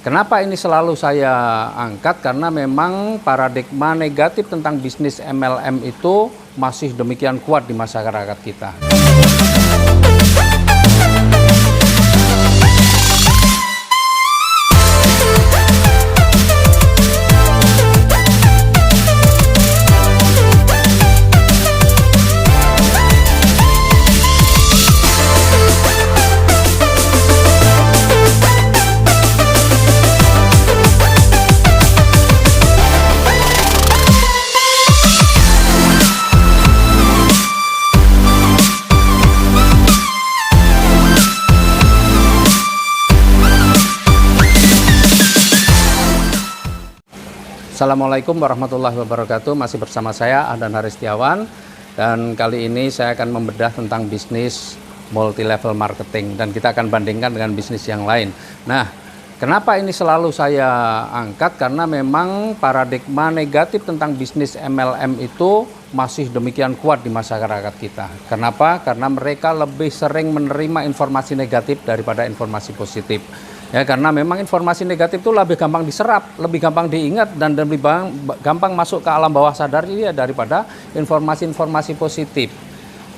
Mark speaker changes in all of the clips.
Speaker 1: Kenapa ini selalu saya angkat? Karena memang paradigma negatif tentang bisnis MLM itu masih demikian kuat di masyarakat kita. Assalamualaikum warahmatullahi wabarakatuh. Masih bersama saya Ahdan Haristiawan, dan kali ini saya akan membedah tentang bisnis multi level marketing, dan kita akan bandingkan dengan bisnis yang lain. Nah, kenapa ini selalu saya angkat? Karena memang paradigma negatif tentang bisnis MLM itu masih demikian kuat di masyarakat kita. Kenapa? Karena mereka lebih sering menerima informasi negatif daripada informasi positif. Ya, karena memang informasi negatif itu lebih gampang diserap, lebih gampang diingat, dan lebih gampang masuk ke alam bawah sadar dia daripada informasi-informasi positif.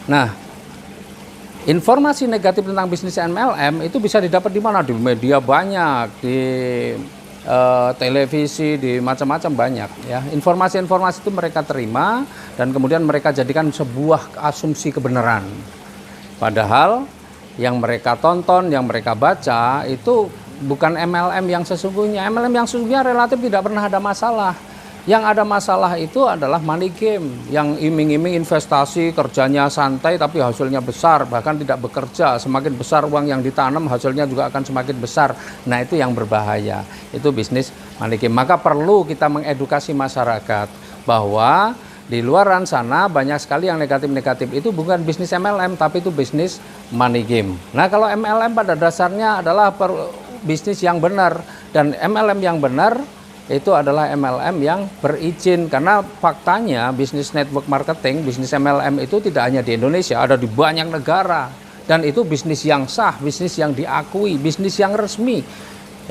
Speaker 1: Nah, informasi negatif tentang bisnis MLM itu bisa didapat di mana? Di media banyak, di televisi, di macam-macam banyak. Ya, informasi-informasi itu mereka terima dan kemudian mereka jadikan sebuah asumsi kebenaran. Padahal yang mereka tonton, yang mereka baca itu bukan MLM yang sesungguhnya. MLM yang sesungguhnya relatif tidak pernah ada masalah. Yang ada masalah itu adalah money game, yang iming-iming investasi, kerjanya santai tapi hasilnya besar, bahkan tidak bekerja. Semakin besar uang yang ditanam, hasilnya juga akan semakin besar. Nah, itu yang berbahaya. Itu bisnis money game. Maka perlu kita mengedukasi masyarakat bahwa di luaran sana banyak sekali yang negatif-negatif itu bukan bisnis MLM, tapi itu bisnis money game. Nah, kalau MLM pada dasarnya adalah bisnis yang benar, dan MLM yang benar itu adalah MLM yang berizin. Karena faktanya bisnis network marketing, bisnis MLM itu tidak hanya di Indonesia, ada di banyak negara, dan itu bisnis yang sah, bisnis yang diakui, bisnis yang resmi.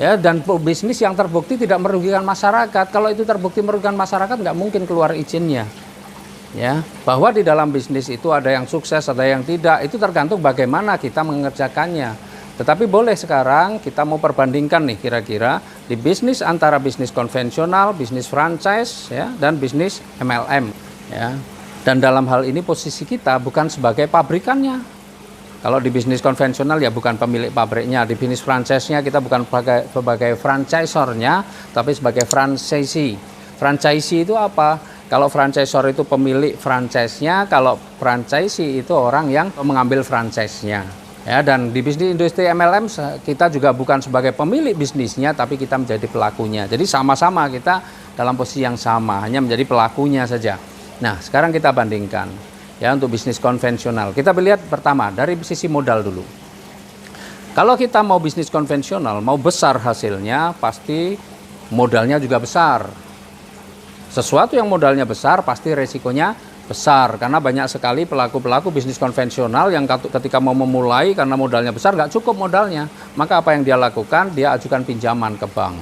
Speaker 1: Ya, dan bisnis yang terbukti tidak merugikan masyarakat. Kalau itu terbukti merugikan masyarakat, nggak mungkin keluar izinnya. Ya, bahwa di dalam bisnis itu ada yang sukses, ada yang tidak, itu tergantung bagaimana kita mengerjakannya. Tetapi boleh sekarang kita mau perbandingkan nih kira-kira di bisnis antara bisnis konvensional, bisnis franchise, ya, dan bisnis MLM. Ya. Dan dalam hal ini posisi kita bukan sebagai pabrikannya. Kalau di bisnis konvensional ya bukan pemilik pabriknya, di bisnis franchise-nya kita bukan sebagai franchisornya, tapi sebagai franchisee. Franchisee itu apa? Kalau franchisor itu pemilik franchise-nya, kalau franchisee itu orang yang mengambil franchise-nya. Ya, dan di bisnis industri MLM kita juga bukan sebagai pemilik bisnisnya, tapi kita menjadi pelakunya. Jadi sama-sama kita dalam posisi yang sama, hanya menjadi pelakunya saja. Nah, sekarang kita bandingkan. Ya, untuk bisnis konvensional, kita lihat pertama dari sisi modal dulu. Kalau kita mau bisnis konvensional, mau besar hasilnya, pasti modalnya juga besar. Sesuatu yang modalnya besar, pasti resikonya besar. Karena banyak sekali pelaku-pelaku bisnis konvensional yang ketika mau memulai, karena modalnya besar, nggak cukup modalnya. Maka apa yang dia lakukan? Dia ajukan pinjaman ke bank.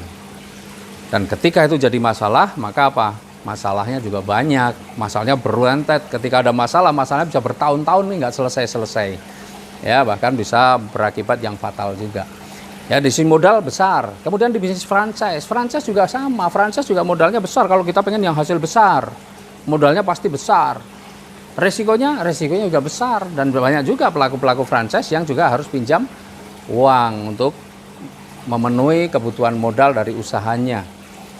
Speaker 1: Dan ketika itu jadi masalah, maka apa? Masalahnya juga banyak, masalahnya berrentet. Ketika ada masalah, masalahnya bisa bertahun-tahun nih nggak selesai-selesai. Ya, bahkan bisa berakibat yang fatal juga. Ya, di sini modal besar. Kemudian di bisnis franchise juga sama. Franchise juga modalnya besar. Kalau kita pengen yang hasil besar, modalnya pasti besar. Resikonya juga besar. Dan banyak juga pelaku-pelaku franchise yang juga harus pinjam uang untuk memenuhi kebutuhan modal dari usahanya.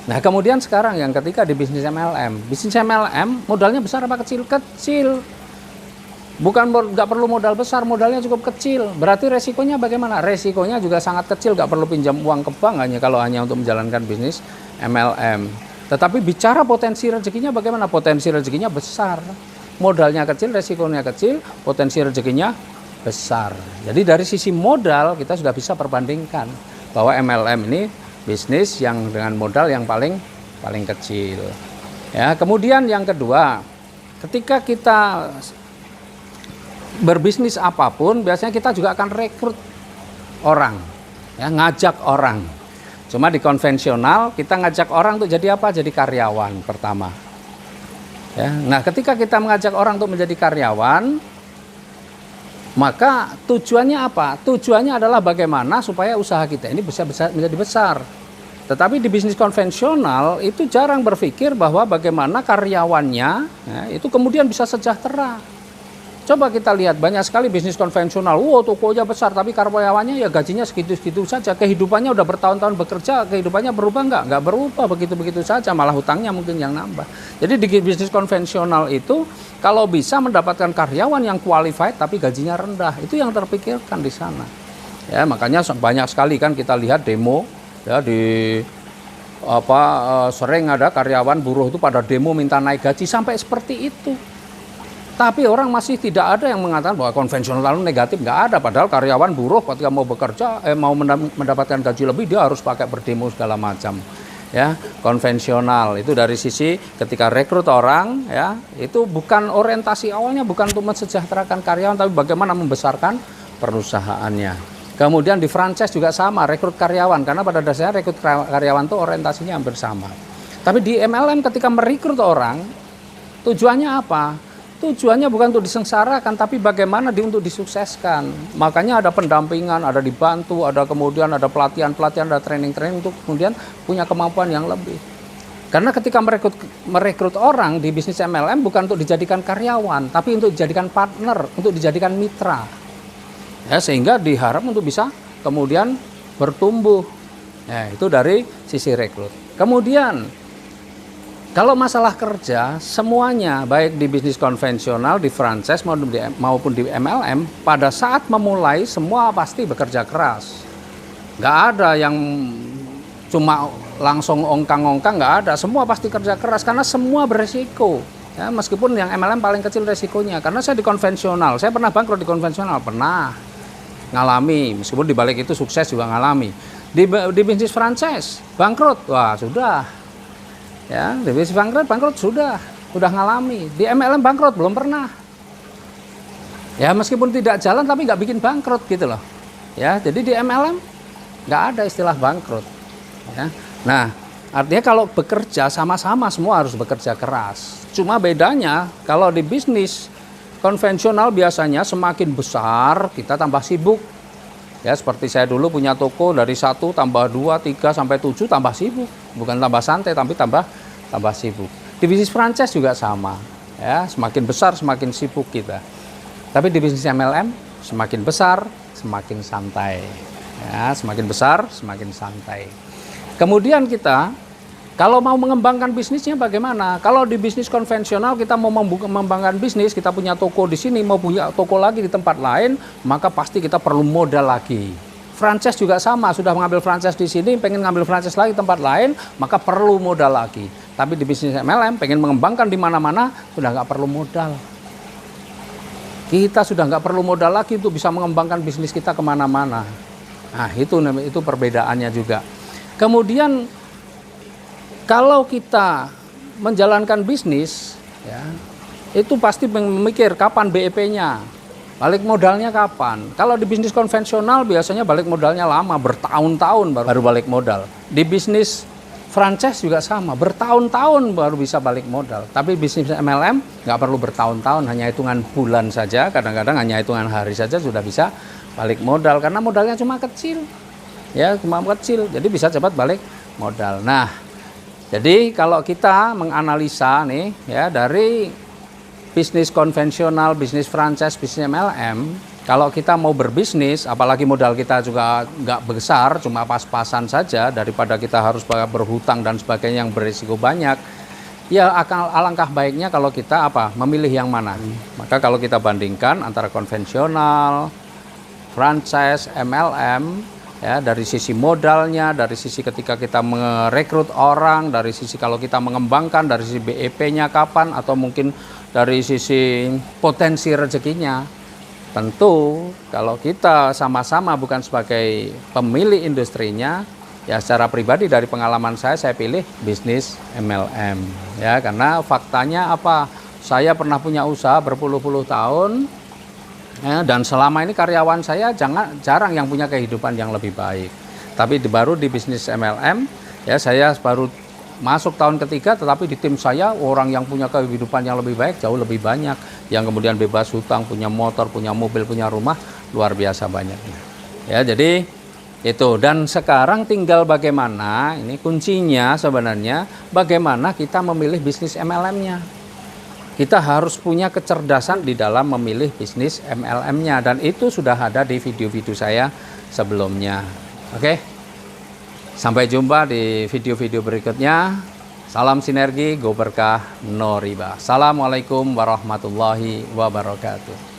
Speaker 1: Nah, kemudian sekarang yang ketika di bisnis MLM modalnya besar apa kecil? Kecil. Bukan nggak perlu modal besar, modalnya cukup kecil. Berarti resikonya bagaimana? Resikonya juga sangat kecil, nggak perlu pinjam uang ke bank kalau hanya untuk menjalankan bisnis MLM. Tetapi bicara potensi rezekinya bagaimana? Potensi rezekinya besar. Modalnya kecil, resikonya kecil, potensi rezekinya besar. Jadi dari sisi modal kita sudah bisa perbandingkan bahwa MLM ini bisnis yang dengan modal yang paling kecil. Ya, kemudian yang kedua, ketika kita berbisnis apapun, biasanya kita juga akan rekrut orang, ya, ngajak orang. Cuma di konvensional kita ngajak orang untuk jadi apa? Jadi karyawan pertama. Ya, nah ketika kita mengajak orang untuk menjadi karyawan, maka tujuannya apa? Tujuannya adalah bagaimana supaya usaha kita ini bisa menjadi besar. Tetapi di bisnis konvensional itu jarang berpikir bahwa bagaimana karyawannya ya, itu kemudian bisa sejahtera. Coba kita lihat banyak sekali bisnis konvensional, wow tokonya besar tapi karyawannya ya gajinya segitu-segitu saja, kehidupannya udah bertahun-tahun bekerja, kehidupannya berubah nggak berubah, begitu-begitu saja, malah hutangnya mungkin yang nambah. Jadi di bisnis konvensional itu kalau bisa mendapatkan karyawan yang qualified tapi gajinya rendah, itu yang terpikirkan di sana. Ya makanya banyak sekali kan kita lihat demo ya di sering ada karyawan buruh itu pada demo minta naik gaji sampai seperti itu. Tapi orang masih tidak ada yang mengatakan bahwa konvensional itu negatif, nggak ada. Padahal karyawan buruh ketika mau bekerja, mau mendapatkan gaji lebih, dia harus pakai berdemo segala macam. Ya, konvensional itu dari sisi ketika rekrut orang, ya itu bukan orientasi awalnya bukan untuk mensejahterakan karyawan, tapi bagaimana membesarkan perusahaannya. Kemudian di franchise juga sama, rekrut karyawan, karena pada dasarnya rekrut karyawan itu orientasinya hampir sama. Tapi di MLM ketika merekrut orang, tujuannya apa? Tujuannya bukan untuk disengsarakan, tapi bagaimana untuk disukseskan. Makanya ada pendampingan, ada dibantu, ada kemudian ada pelatihan-pelatihan, ada training-training untuk kemudian punya kemampuan yang lebih. Karena ketika merekrut orang di bisnis MLM bukan untuk dijadikan karyawan, tapi untuk dijadikan partner, untuk dijadikan mitra. Ya, sehingga diharap untuk bisa kemudian bertumbuh. Ya, itu dari sisi rekrut. Kemudian kalau masalah kerja, semuanya baik di bisnis konvensional, di franchise maupun di MLM, pada saat memulai semua pasti bekerja keras. Nggak ada yang cuma langsung ongkang-ongkang, nggak ada. Semua pasti kerja keras karena semua beresiko. Ya, meskipun yang MLM paling kecil resikonya. Karena saya di konvensional, saya pernah bangkrut di konvensional, pernah ngalami. Meskipun di balik itu sukses juga ngalami. Di bisnis franchise, bangkrut, wah sudah. Ya, di bisnis bangkrut sudah ngalami. Di MLM bangkrut belum pernah. Ya, meskipun tidak jalan tapi nggak bikin bangkrut gitu loh. Ya, jadi di MLM nggak ada istilah bangkrut. Ya. Nah, artinya kalau bekerja sama-sama semua harus bekerja keras. Cuma bedanya kalau di bisnis konvensional biasanya semakin besar kita tambah sibuk. Ya, seperti saya dulu punya toko dari 1 tambah 2, 3 sampai 7 tambah sibuk. Bukan tambah santai tapi tambah sibuk. Di bisnis franchise juga sama. Ya, semakin besar semakin sibuk kita. Tapi di bisnis MLM semakin besar semakin santai. Ya, semakin besar semakin santai. Kemudian kita kalau mau mengembangkan bisnisnya bagaimana? Kalau di bisnis konvensional kita mau mengembangkan bisnis, kita punya toko di sini, mau punya toko lagi di tempat lain, maka pasti kita perlu modal lagi. Franchise juga sama, sudah mengambil franchise di sini, pengen ngambil franchise lagi tempat lain, maka perlu modal lagi. Tapi di bisnis MLM, pengen mengembangkan di mana-mana, sudah nggak perlu modal. Kita sudah nggak perlu modal lagi untuk bisa mengembangkan bisnis kita kemana-mana. Nah, itu perbedaannya juga. Kemudian kalau kita menjalankan bisnis, ya, itu pasti memikir kapan BEP-nya, balik modalnya kapan. Kalau di bisnis konvensional biasanya balik modalnya lama, bertahun-tahun baru balik modal. Di bisnis franchise juga sama, bertahun-tahun baru bisa balik modal. Tapi bisnis MLM nggak perlu bertahun-tahun, hanya hitungan bulan saja, kadang-kadang hanya hitungan hari saja sudah bisa balik modal karena modalnya cuma kecil, ya cuma kecil, jadi bisa cepat balik modal. Nah. Jadi kalau kita menganalisa nih ya dari bisnis konvensional, bisnis franchise, bisnis MLM, kalau kita mau berbisnis, apalagi modal kita juga nggak besar, cuma pas-pasan saja daripada kita harus berhutang dan sebagainya yang berisiko banyak, ya alangkah baiknya kalau kita memilih yang mana. Maka kalau kita bandingkan antara konvensional, franchise, MLM, ya dari sisi modalnya, dari sisi ketika kita merekrut orang, dari sisi kalau kita mengembangkan, dari sisi BEP-nya kapan, atau mungkin dari sisi potensi rezekinya. Tentu kalau kita sama-sama bukan sebagai pemilik industrinya, ya secara pribadi dari pengalaman saya pilih bisnis MLM. Ya karena faktanya saya pernah punya usaha berpuluh-puluh tahun. Ya, dan selama ini karyawan saya jarang yang punya kehidupan yang lebih baik. Tapi baru di bisnis MLM, ya saya baru masuk tahun ketiga, tetapi di tim saya orang yang punya kehidupan yang lebih baik jauh lebih banyak, yang kemudian bebas hutang, punya motor, punya mobil, punya rumah, luar biasa banyaknya. Ya, jadi itu. Dan sekarang tinggal bagaimana, ini kuncinya sebenarnya, bagaimana kita memilih bisnis MLM-nya. Kita harus punya kecerdasan di dalam memilih bisnis MLM-nya, dan itu sudah ada di video-video saya sebelumnya. Oke, sampai jumpa di video-video berikutnya. Salam sinergi, go berkah, no riba. Assalamualaikum warahmatullahi wabarakatuh.